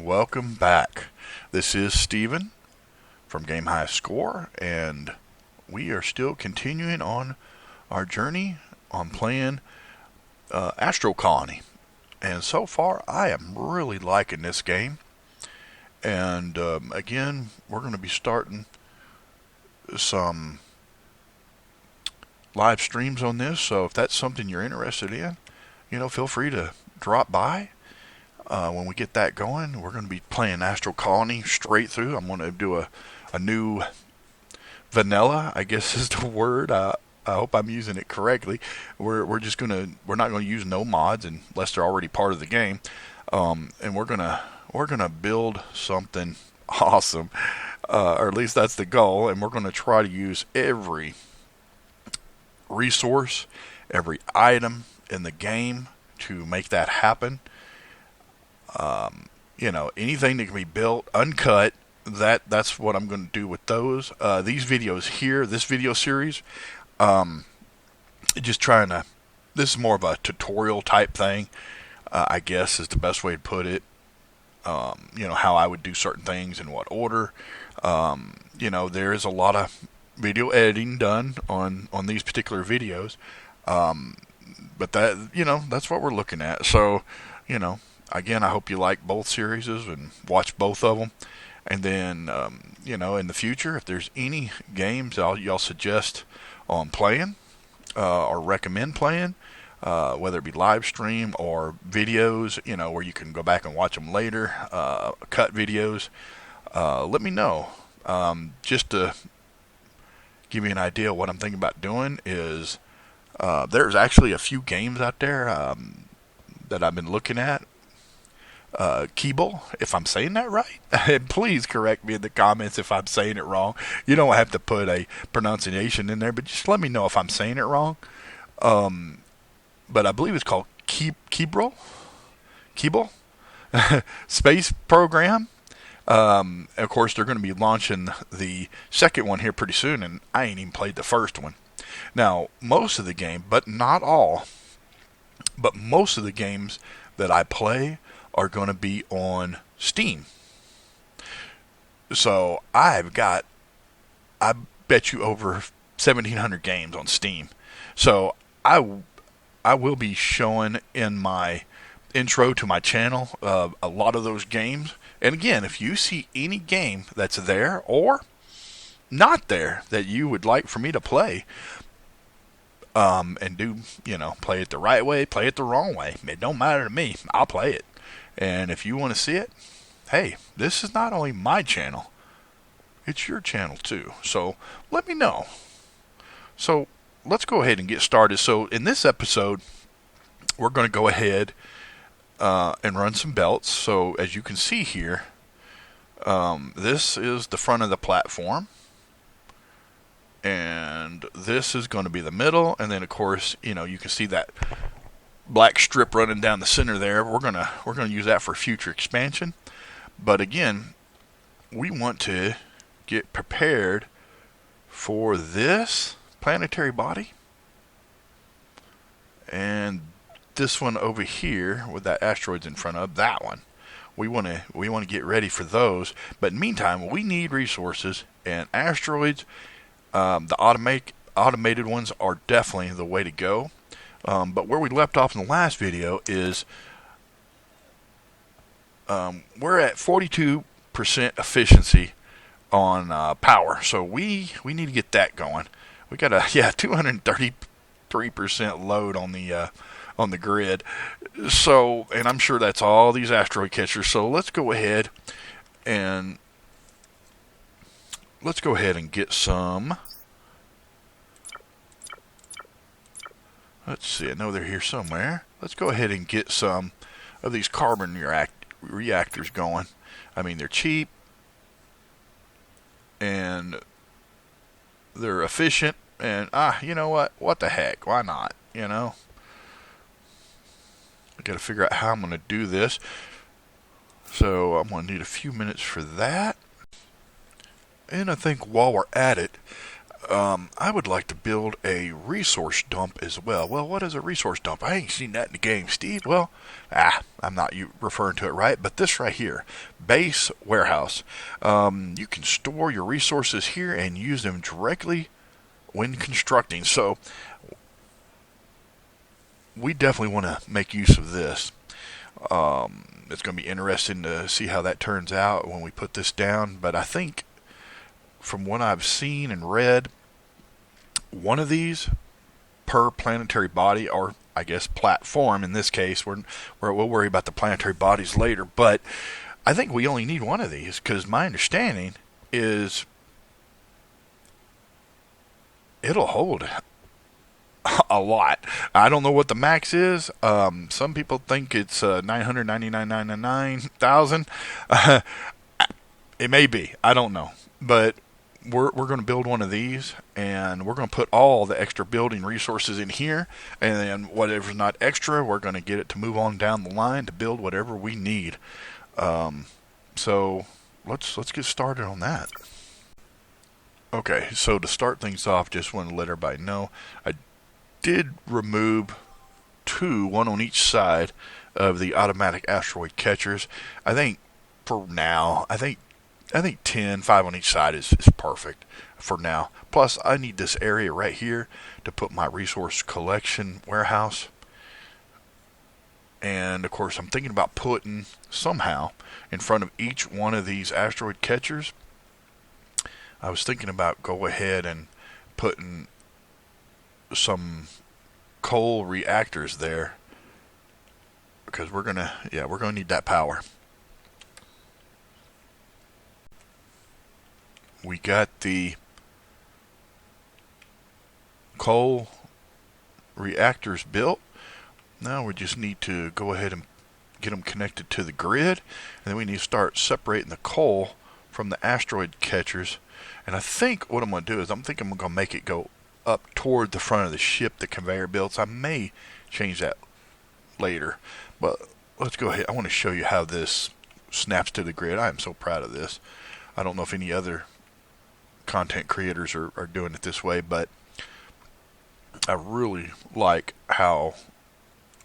welcome back. This is Steven from Game High Score, and we are still continuing on our journey on playing Astro Colony. And so far, I am really liking this game. And again, we're going to be starting some live streams on this, so if that's something you're interested in, feel free to drop by. When we get that going, we're going to be playing Astro Colony straight through. I'm going to do a new vanilla, I guess is the word. I hope I'm using it correctly. We're not going to use no mods unless they're already part of the game. And we're gonna build something awesome, or at least that's the goal. And we're going to try to use every resource, every item in the game to make that happen. Anything that can be built, uncut, that's what I'm going to do with those. These videos here, this video series, this is more of a tutorial type thing, I guess is the best way to put it. How I would do certain things in what order. There is a lot of video editing done on these particular videos. But that's what we're looking at. So, again, I hope you like both series and watch both of them. And then, in the future, if there's any games y'all suggest on playing or recommend playing, whether it be live stream or videos, where you can go back and watch them later, cut videos, let me know. Just to give you an idea of what I'm thinking about doing is there's actually a few games out there that I've been looking at. Keeble, if I'm saying that right, and please correct me in the comments if I'm saying it wrong. You don't have to put a pronunciation in there, but just let me know if I'm saying it wrong. But I believe it's called Keeble Space Program. Of course, they're going to be launching the second one here pretty soon, and I ain't even played the first one. Now, most of the game, but not all, but most of the games that I play are going to be on Steam. So I bet you over 1,700 games on Steam. So I will be showing in my intro to my channel a lot of those games. And again, if you see any game that's there or not there that you would like for me to play, and do, play it the right way, play it the wrong way, it don't matter to me. I'll play it. And if you want to see it, hey, this is not only my channel, it's your channel too. So let me know. So let's go ahead and get started. So in this episode, we're going to go ahead and run some belts. So as you can see here, this is the front of the platform. And this is going to be the middle. And then, of course, you can see that black strip running down the center there. We're gonna use that for future expansion. But again, we want to get prepared for this planetary body and this one over here with that asteroids in front of that one. We want to get ready for those. But in the meantime, we need resources, and asteroids, the automated ones are definitely the way to go. But where we left off in the last video is we're at 42% efficiency on power. So we need to get that going. We got 233% load on the grid. So, and I'm sure that's all these asteroid catchers. So let's go ahead and get some. Let's see, I know they're here somewhere. Let's go ahead and get some of these carbon reactors going. I mean, they're cheap, and they're efficient, and, you know what? What the heck? Why not, I got to figure out how I'm going to do this. So I'm going to need a few minutes for that. And I think while we're at it, I would like to build a resource dump as well. Well, what is a resource dump? I ain't seen that in the game, Steve. Well, I'm not referring to it right, but this right here, base warehouse. You can store your resources here and use them directly when constructing. So we definitely want to make use of this. It's going to be interesting to see how that turns out when we put this down. But I think from what I've seen and read, one of these per planetary body, or I guess platform in this case, we'll worry about the planetary bodies later, but I think we only need one of these, because my understanding is it'll hold a lot. I don't know what the max is. Some people think it's 999,999,000. It may be. I don't know. But we're going to build one of these, and we're going to put all the extra building resources in here, and then whatever's not extra, we're going to get it to move on down the line to build whatever we need. So let's get started on that. Okay, so to start things off, just want to let everybody know I did remove two, one on each side of the automatic asteroid catchers. I think for now, I think 10, 5 on each side is perfect for now. Plus, I need this area right here to put my resource collection warehouse. And, of course, I'm thinking about putting somehow in front of each one of these asteroid catchers. I was thinking about go ahead and putting some coal reactors there, because we're gonna need that power. We got the coal reactors built. Now we just need to go ahead and get them connected to the grid, and then we need to start separating the coal from the asteroid catchers. And I think what I'm going to do is I'm going to make it go up toward the front of the ship, the conveyor belts. I may change that later, but let's go ahead. I want to show you how this snaps to the grid. I am so proud of this. I don't know if any other content creators are doing it this way, but I really like how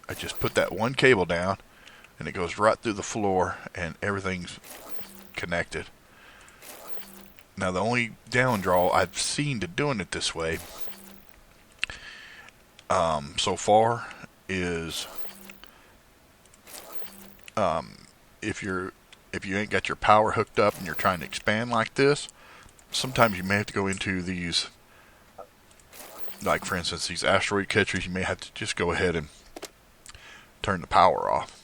I just put that one cable down and it goes right through the floor and everything's connected. Now, the only down draw I've seen to doing it this way so far is if you ain't got your power hooked up and you're trying to expand like this, sometimes you may have to go into these, like for instance these asteroid catchers, you may have to just go ahead and turn the power off.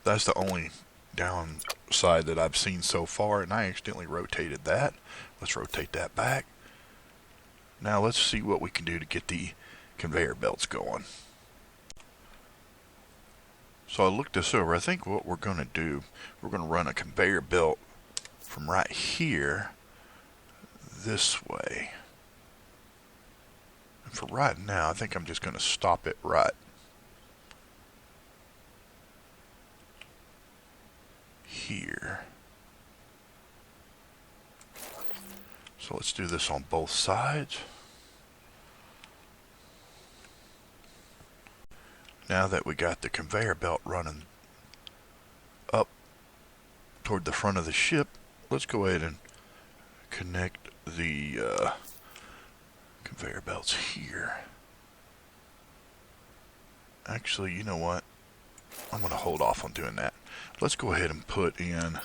That's the only downside that I've seen so far, and I accidentally rotated that. Let's rotate that back. Now let's see what we can do to get the conveyor belts going. So I looked this over. I think what we're going to do, we're going to run a conveyor belt from right here this way. And for right now, I think I'm just going to stop it right here. So let's do this on both sides. Now that we got the conveyor belt running up toward the front of the ship, let's go ahead and connect the conveyor belts here. Actually, you know what? I'm going to hold off on doing that. Let's go ahead and put in,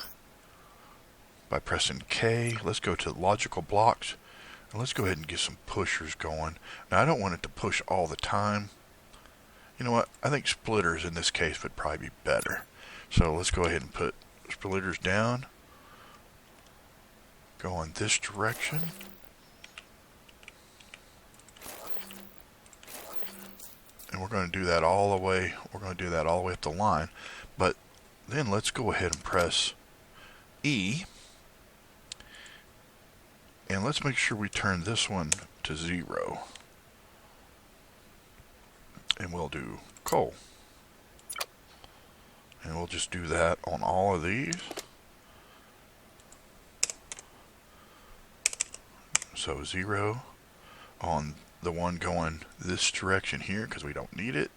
by pressing K, let's go to logical blocks, and let's go ahead and get some pushers going. Now, I don't want it to push all the time. You know what? I think splitters in this case would probably be better. So let's go ahead and put splitters down. Go in this direction. And we're going to do that all the way. We're going to do that all the way up the line. But then let's go ahead and press E. And let's make sure we turn this one to 0. And we'll do coal. And we'll just do that on all of these. So 0 on the one going this direction here because we don't need it.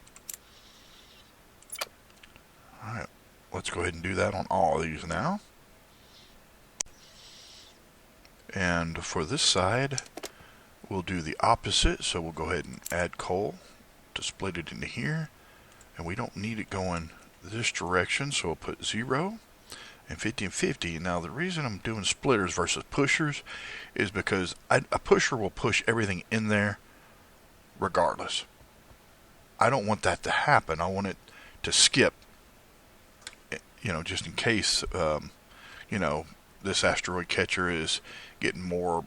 Alright, let's go ahead and do that on all of these now. And for this side, we'll do the opposite. So we'll go ahead and add coal to split it into here. And we don't need it going this direction, so we'll put 0 and 50 and 50. Now the reason I'm doing splitters versus pushers is because a pusher will push everything in there regardless. I don't want that to happen. I want it to skip, you know, just in case, you know, this asteroid catcher is getting more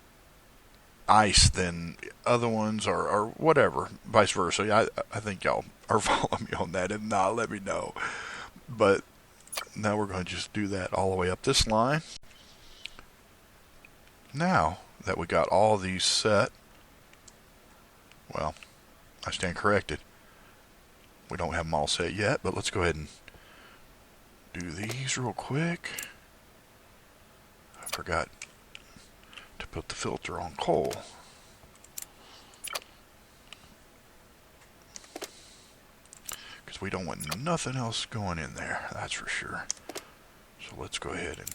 ice than other ones or whatever, vice versa. I think y'all are following me on that. If not, let me know. But now we're going to just do that all the way up this line. Now that we got all these set, well, I stand corrected. We don't have them all set yet, but let's go ahead and do these real quick. I forgot to put the filter on coal. Because we don't want nothing else going in there, that's for sure. So let's go ahead and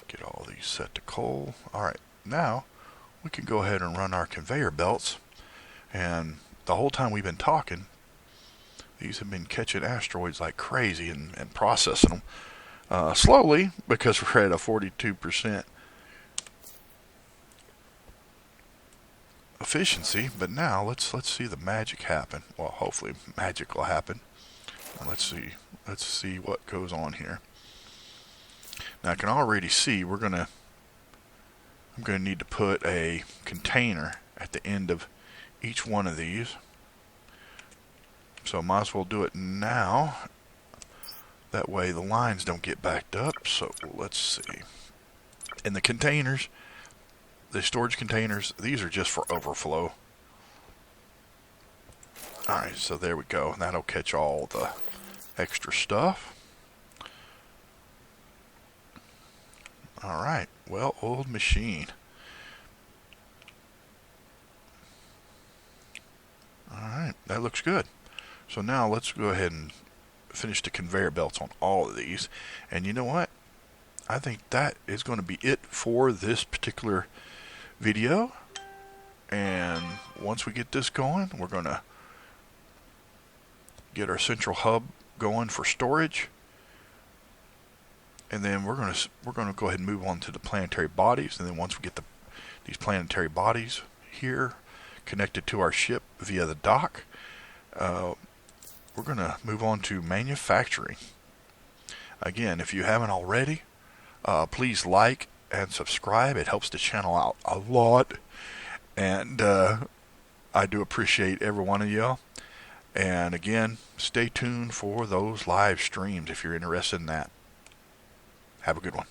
get all these set to coal. Alright, now we can go ahead and run our conveyor belts. And the whole time we've been talking, these have been catching asteroids like crazy and processing them slowly because we're at a 42% efficiency. But now let's see the magic happen. Well, hopefully magic will happen. Let's see what goes on here. Now I can already see I'm gonna need to put a container at the end of each one of these. So I might as well do it now. That way the lines don't get backed up. So let's see. And the containers, the storage containers, these are just for overflow. Alright, so there we go. And that'll catch all the extra stuff. Alright, well-oiled machine. Alright, that looks good. So now let's go ahead and finish the conveyor belts on all of these. And you know what? I think that is going to be it for this particular video. And once we get this going, we're going to get our central hub going for storage. And then we're going to go ahead and move on to the planetary bodies. And then once we get these planetary bodies here connected to our ship via the dock, we're going to move on to manufacturing. Again, if you haven't already, please like and subscribe. It helps the channel out a lot. And I do appreciate every one of y'all. And again, stay tuned for those live streams if you're interested in that. Have a good one.